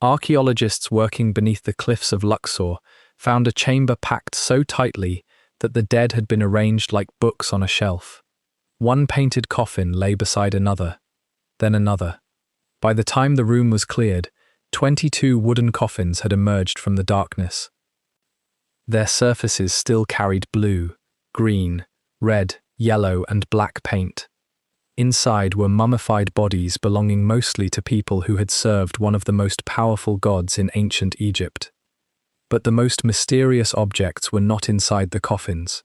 Archaeologists working beneath the cliffs of Luxor found a chamber packed so tightly that the dead had been arranged like books on a shelf. One painted coffin lay beside another, then another. By the time the room was cleared, 22 wooden coffins had emerged from the darkness. Their surfaces still carried blue, green, red, yellow, and black paint. Inside were mummified bodies belonging mostly to people who had served one of the most powerful gods in ancient Egypt. But the most mysterious objects were not inside the coffins.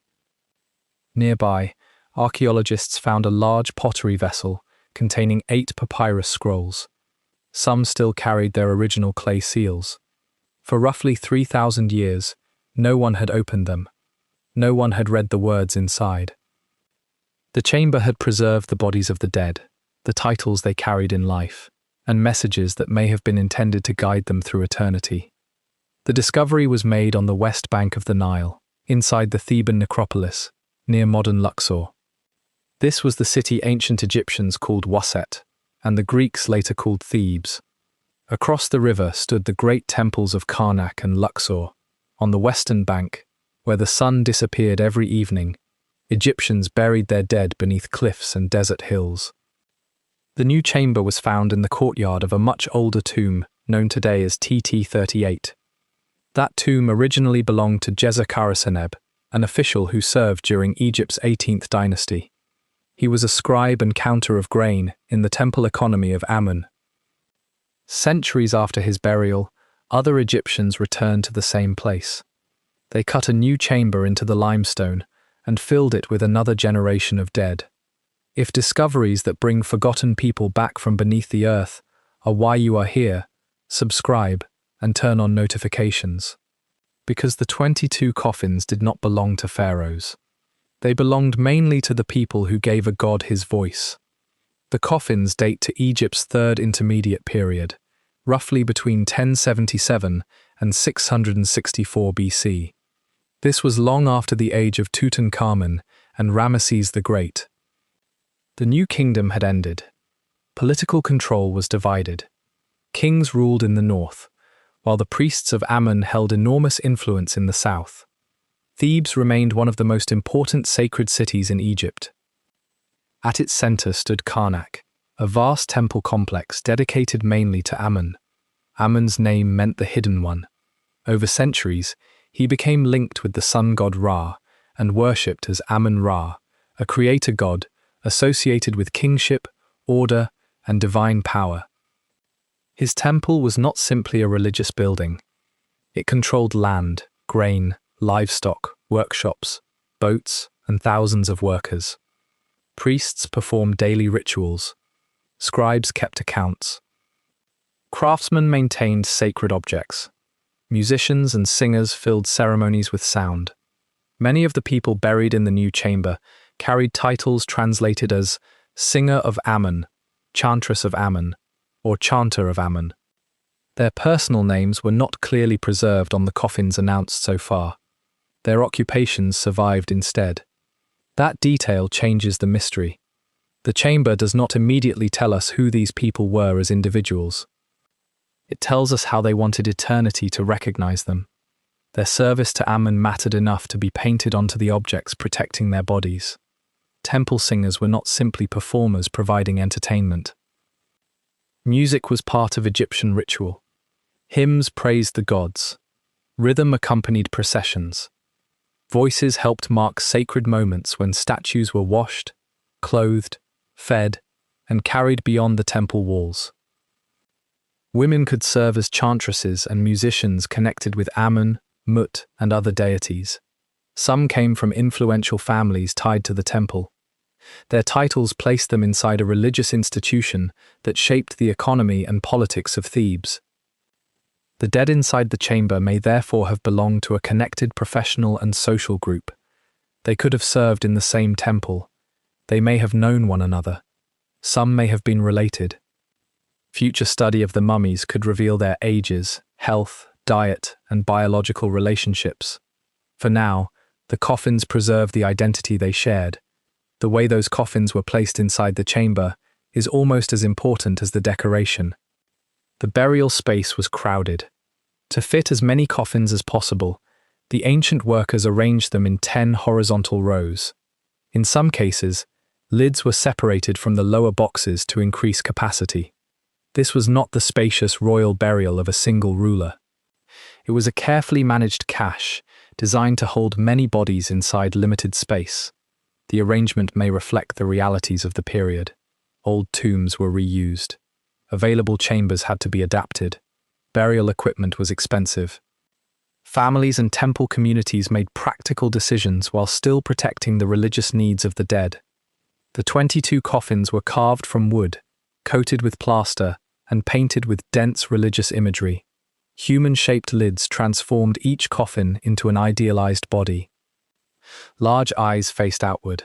Nearby, archaeologists found a large pottery vessel containing 8 papyrus scrolls. Some still carried their original clay seals. For roughly 3,000 years, no one had opened them. No one had read the words inside. The chamber had preserved the bodies of the dead, the titles they carried in life, and messages that may have been intended to guide them through eternity. The discovery was made on the west bank of the Nile, inside the Theban necropolis, near modern Luxor. This was the city ancient Egyptians called Waset, and the Greeks later called Thebes. Across the river stood the great temples of Karnak and Luxor. On the western bank, where the sun disappeared every evening, Egyptians buried their dead beneath cliffs and desert hills. The new chamber was found in the courtyard of a much older tomb known today as TT38. That tomb originally belonged to Djeser, an official who served during Egypt's 18th dynasty. He was a scribe and counter of grain in the temple economy of Amun. Centuries after his burial, other Egyptians returned to the same place. They cut a new chamber into the limestone and filled it with another generation of dead. If discoveries that bring forgotten people back from beneath the earth are why you are here, subscribe and turn on notifications. Because the 22 coffins did not belong to pharaohs. They belonged mainly to the people who gave a god his voice. The coffins date to Egypt's third intermediate period, roughly between 1077 and 664 BC. This was long after the age of Tutankhamun and Ramesses the Great. The new kingdom had ended. Political control was divided. Kings ruled in the north, while the priests of Amun held enormous influence in the south. Thebes remained one of the most important sacred cities in Egypt. At its center stood Karnak, a vast temple complex dedicated mainly to Amun. Amun's name meant the Hidden One. Over centuries, he became linked with the sun god Ra and worshipped as Amun-Ra, a creator god associated with kingship, order, and divine power. His temple was not simply a religious building. It controlled land, grain, livestock, workshops, boats, and thousands of workers. Priests performed daily rituals. Scribes kept accounts. Craftsmen maintained sacred objects. Musicians and singers filled ceremonies with sound. Many of the people buried in the new chamber carried titles translated as Singer of Amun, Chantress of Amun, or Chanter of Amun. Their personal names were not clearly preserved on the coffins announced so far. Their occupations survived instead. That detail changes the mystery. The chamber does not immediately tell us who these people were as individuals. It tells us how they wanted eternity to recognize them. Their service to Amun mattered enough to be painted onto the objects protecting their bodies. Temple singers were not simply performers providing entertainment. Music was part of Egyptian ritual. Hymns praised the gods. Rhythm accompanied processions. Voices helped mark sacred moments when statues were washed, clothed, fed, and carried beyond the temple walls. Women could serve as chantresses and musicians connected with Amun, Mut, and other deities. Some came from influential families tied to the temple. Their titles placed them inside a religious institution that shaped the economy and politics of Thebes. The dead inside the chamber may therefore have belonged to a connected professional and social group. They could have served in the same temple. They may have known one another. Some may have been related. Future study of the mummies could reveal their ages, health, diet, and biological relationships. For now, the coffins preserve the identity they shared. The way those coffins were placed inside the chamber is almost as important as the decoration. The burial space was crowded. To fit as many coffins as possible, the ancient workers arranged them in 10 horizontal rows. In some cases, lids were separated from the lower boxes to increase capacity. This was not the spacious royal burial of a single ruler. It was a carefully managed cache, designed to hold many bodies inside limited space. The arrangement may reflect the realities of the period. Old tombs were reused. Available chambers had to be adapted. Burial equipment was expensive. Families and temple communities made practical decisions while still protecting the religious needs of the dead. The 22 coffins were carved from wood, coated with plaster, and painted with dense religious imagery. Human-shaped lids transformed each coffin into an idealized body. Large eyes faced outward.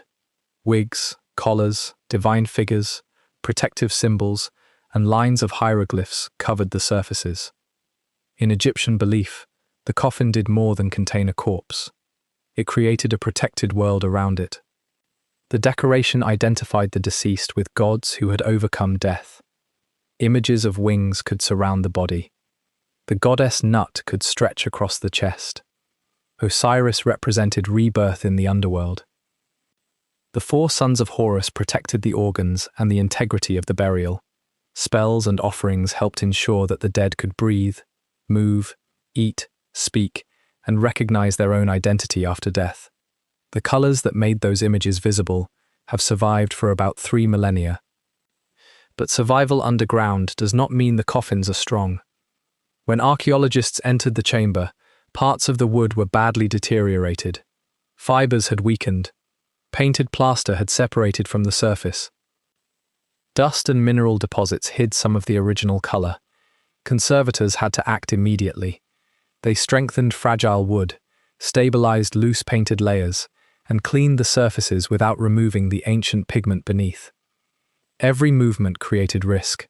Wigs, collars, divine figures, protective symbols, and lines of hieroglyphs covered the surfaces. In Egyptian belief, the coffin did more than contain a corpse. It created a protected world around it. The decoration identified the deceased with gods who had overcome death. Images of wings could surround the body. The goddess Nut could stretch across the chest. Osiris represented rebirth in the underworld. The 4 sons of Horus protected the organs and the integrity of the burial. Spells and offerings helped ensure that the dead could breathe, move, eat, speak, and recognize their own identity after death. The colors that made those images visible have survived for about 3 millennia. But survival underground does not mean the coffins are strong. When archaeologists entered the chamber, parts of the wood were badly deteriorated. Fibers had weakened. Painted plaster had separated from the surface. Dust and mineral deposits hid some of the original color. Conservators had to act immediately. They strengthened fragile wood, stabilized loose painted layers, and cleaned the surfaces without removing the ancient pigment beneath. Every movement created risk.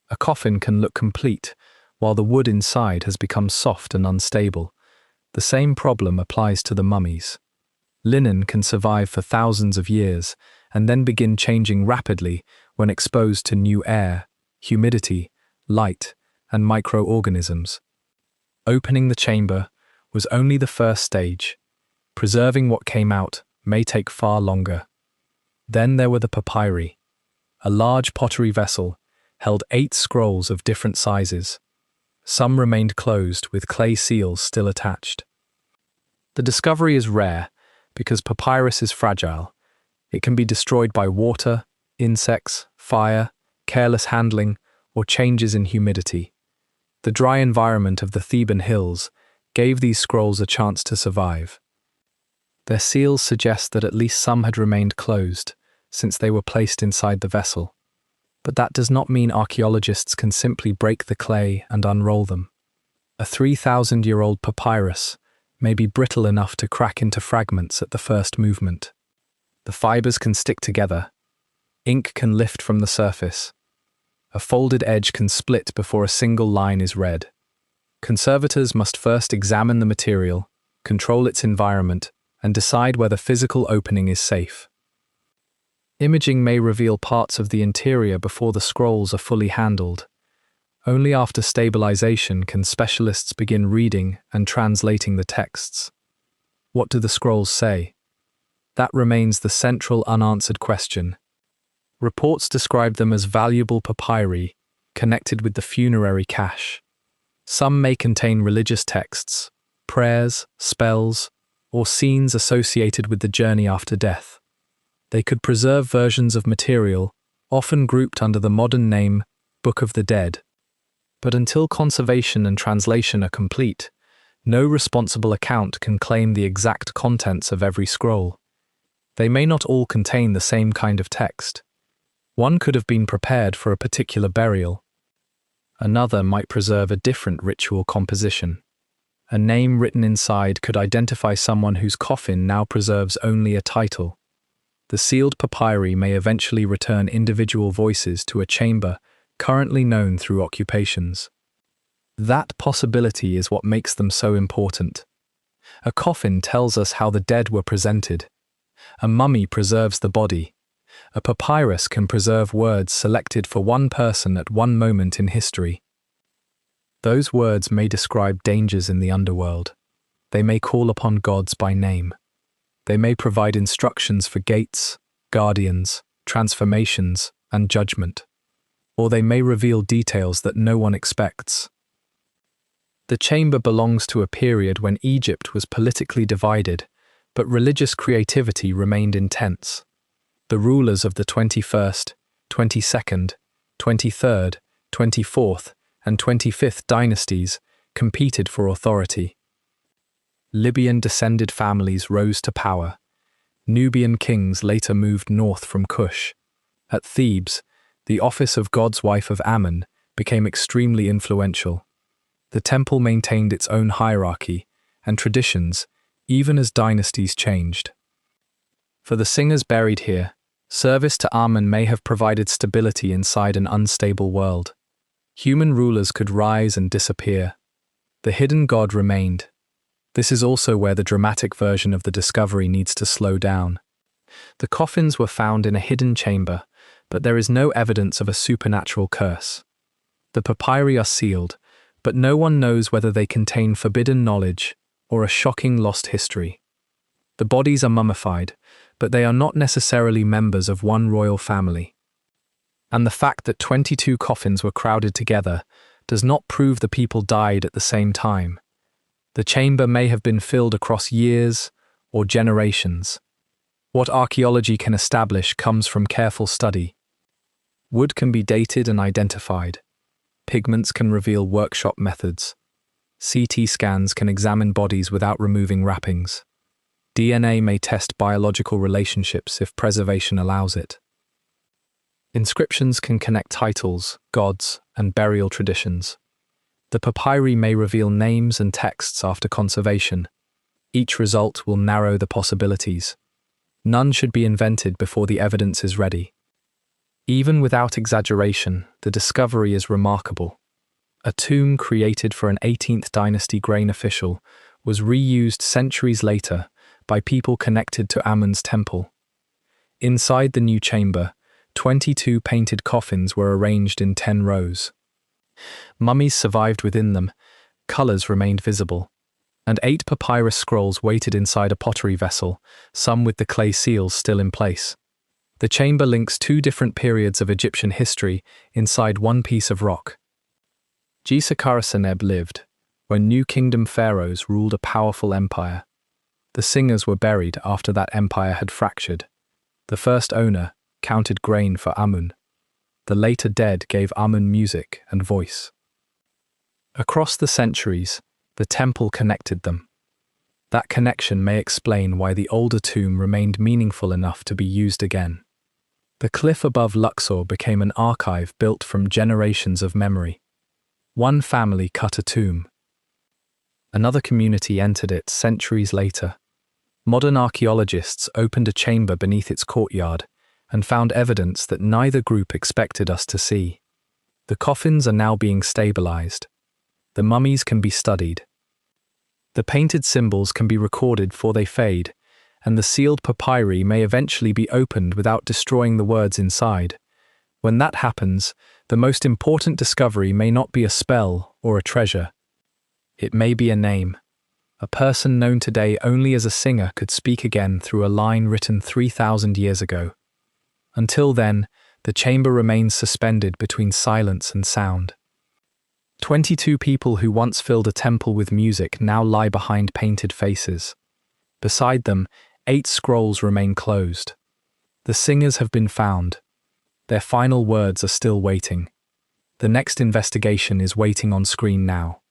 A coffin can look complete, while the wood inside has become soft and unstable. The same problem applies to the mummies. Linen can survive for thousands of years and then begin changing rapidly when exposed to new air, humidity, light, and microorganisms. Opening the chamber was only the first stage. Preserving what came out may take far longer. Then there were the papyri. A large pottery vessel held 8 scrolls of different sizes. Some remained closed with clay seals still attached. The discovery is rare because papyrus is fragile. It can be destroyed by water, insects, fire, careless handling, or changes in humidity. The dry environment of the Theban hills gave these scrolls a chance to survive. Their seals suggest that at least some had remained closed, since they were placed inside the vessel. But that does not mean archaeologists can simply break the clay and unroll them. A 3,000-year-old papyrus may be brittle enough to crack into fragments at the first movement. The fibers can stick together. Ink can lift from the surface. A folded edge can split before a single line is read. Conservators must first examine the material, control its environment, and decide whether physical opening is safe. Imaging may reveal parts of the interior before the scrolls are fully handled. Only after stabilization can specialists begin reading and translating the texts. What do the scrolls say? That remains the central unanswered question. Reports describe them as valuable papyri connected with the funerary cache. Some may contain religious texts, prayers, spells, or scenes associated with the journey after death. They could preserve versions of material, often grouped under the modern name Book of the Dead. But until conservation and translation are complete, no responsible account can claim the exact contents of every scroll. They may not all contain the same kind of text. One could have been prepared for a particular burial. Another might preserve a different ritual composition. A name written inside could identify someone whose coffin now preserves only a title. The sealed papyri may eventually return individual voices to a chamber currently known through occupations. That possibility is what makes them so important. A coffin tells us how the dead were presented. A mummy preserves the body. A papyrus can preserve words selected for one person at one moment in history. Those words may describe dangers in the underworld. They may call upon gods by name. They may provide instructions for gates, guardians, transformations, and judgment. Or they may reveal details that no one expects. The chamber belongs to a period when Egypt was politically divided, but religious creativity remained intense. The rulers of the 21st, 22nd, 23rd, 24th, and 25th dynasties competed for authority. Libyan-descended families rose to power. Nubian kings later moved north from Kush. At Thebes, the office of God's wife of Amun became extremely influential. The temple maintained its own hierarchy and traditions, even as dynasties changed. For the singers buried here, service to Amun may have provided stability inside an unstable world. Human rulers could rise and disappear. The hidden god remained. This is also where the dramatic version of the discovery needs to slow down. The coffins were found in a hidden chamber, but there is no evidence of a supernatural curse. The papyri are sealed, but no one knows whether they contain forbidden knowledge or a shocking lost history. The bodies are mummified, but they are not necessarily members of one royal family. And the fact that 22 coffins were crowded together does not prove the people died at the same time. The chamber may have been filled across years or generations. What archaeology can establish comes from careful study. Wood can be dated and identified. Pigments can reveal workshop methods. CT scans can examine bodies without removing wrappings. DNA may test biological relationships if preservation allows it. Inscriptions can connect titles, gods, and burial traditions. The papyri may reveal names and texts after conservation. Each result will narrow the possibilities. None should be invented before the evidence is ready. Even without exaggeration, the discovery is remarkable. A tomb created for an 18th dynasty grain official was reused centuries later by people connected to Amun's temple. Inside the new chamber, 22 painted coffins were arranged in 10 rows. Mummies survived within them, colours remained visible, and 8 papyrus scrolls waited inside a pottery vessel, some with the clay seals still in place. The chamber links 2 different periods of Egyptian history inside one piece of rock. Djeser lived when New Kingdom pharaohs ruled a powerful empire. The singers were buried after that empire had fractured. The first owner counted grain for Amun. The later dead gave Amun music and voice. Across the centuries, the temple connected them. That connection may explain why the older tomb remained meaningful enough to be used again. The cliff above Luxor became an archive built from generations of memory. One family cut a tomb. Another community entered it centuries later. Modern archaeologists opened a chamber beneath its courtyard and found evidence that neither group expected us to see. The coffins are now being stabilized. The mummies can be studied. The painted symbols can be recorded before they fade, and the sealed papyri may eventually be opened without destroying the words inside. When that happens, the most important discovery may not be a spell or a treasure. It may be a name. A person known today only as a singer could speak again through a line written 3,000 years ago. Until then, the chamber remains suspended between silence and sound. 22 people who once filled a temple with music now lie behind painted faces. Beside them, 8 scrolls remain closed. The singers have been found. Their final words are still waiting. The next investigation is waiting on screen now.